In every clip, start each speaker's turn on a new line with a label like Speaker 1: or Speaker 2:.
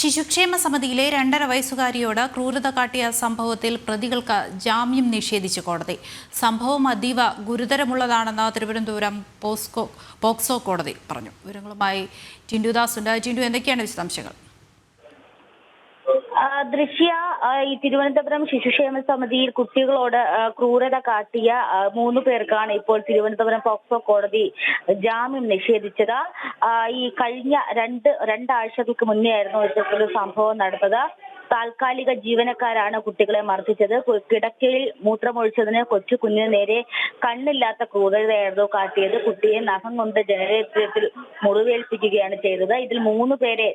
Speaker 1: ശിശുക്ഷേമ സമിതിയിലെ 2.5 വയസ്സുകാരിയോട് ക്രൂരത കാട്ടിയ സംഭവത്തിൽ പ്രതികൾക്ക് ജാമ്യം നിഷേധിച്ചു കോടതി. സംഭവം അതീവ ഗുരുതരമുള്ളതാണെന്ന് തിരുവനന്തപുരം പോക്സോ കോടതി പറഞ്ഞു. വിവരങ്ങളുമായി ടിൻഡുദാസ് ഉണ്ട്. ടിൻഡു, എന്തൊക്കെയാണ് വിശദാംശങ്ങൾ?
Speaker 2: ദൃശ്യ, ഈ തിരുവനന്തപുരം ശിശുക്ഷേമ സമിതിയിൽ കുട്ടികളോട് ക്രൂരത കാട്ടിയ 3 പേർക്കാണ് ഇപ്പോൾ തിരുവനന്തപുരം പോക്സോ കോടതി ജാമ്യം നിഷേധിച്ചത്. ഈ കഴിഞ്ഞ രണ്ടാഴ്ചകൾക്ക് മുന്നേ ആയിരുന്നു ഇത്തരത്തിലൊരു സംഭവം നടന്നത്. താൽക്കാലിക ജീവനക്കാരാണ് കുട്ടികളെ മർദ്ദിച്ചത്. കിടക്കയിൽ മൂത്രമൊഴിച്ചതിന് കൊച്ചു കുഞ്ഞിന് നേരെ കണ്ണില്ലാത്ത ക്രൂരതയായിരുന്നു കാട്ടിയത്. കുട്ടിയെ നഖം കൊണ്ട് ജനനേന്ദ്രിയത്തിൽ മുറിവേൽപ്പിക്കുകയാണ് ചെയ്തത്. ഇതിൽ 3 പേരെ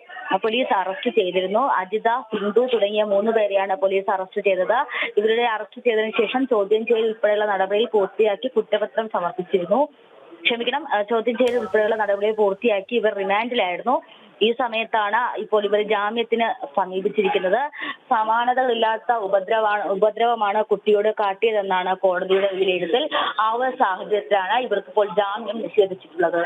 Speaker 2: പോലീസ് അറസ്റ്റ് ചെയ്തിരുന്നു. അജിത, സിന്ധു തുടങ്ങിയ 3 പേരെയാണ് പോലീസ് അറസ്റ്റ് ചെയ്തത്. ഇവരുടെ അറസ്റ്റ് ചെയ്തതിനു ശേഷം ചോദ്യം ചെയ്യൽ ഉൾപ്പെടെയുള്ള നടപടികൾ പൂർത്തിയാക്കി കുറ്റപത്രം സമർപ്പിച്ചിരുന്നു. ചോദ്യം ചെയ്യൽ ഉൾപ്പെടെയുള്ള നടപടികൾ പൂർത്തിയാക്കി ഇവർ റിമാൻഡിലായിരുന്നു. ഈ സമയത്താണ് ഇപ്പോൾ ഇവർ ജാമ്യത്തിന് സമീപിച്ചിരിക്കുന്നത്. സമാനതകളില്ലാത്ത ഉപദ്രവമാണ് കുട്ടിയോട് കാട്ടിയതെന്നാണ് കോടതിയുടെ വിലയിരുത്തൽ. ആ ഒരു സാഹചര്യത്തിലാണ് ഇവർക്ക് ഇപ്പോൾ ജാമ്യം നിഷേധിച്ചിട്ടുള്ളത്.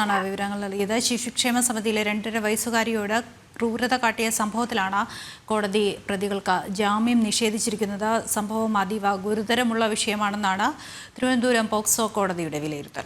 Speaker 1: ാണ് വിവരങ്ങൾ നൽകിയത്. ശിശുക്ഷേമ സമിതിയിലെ 2.5 വയസ്സുകാരിയോട് ക്രൂരത കാട്ടിയ സംഭവത്തിലാണ് കോടതി പ്രതികൾക്ക് ജാമ്യം നിഷേധിച്ചിരിക്കുന്നത്. സംഭവം അതീവ ഗുരുതരമുള്ള വിഷയമാണെന്നാണ് തിരുവനന്തപുരം പോക്സോ കോടതിയുടെ വിലയിരുത്തൽ.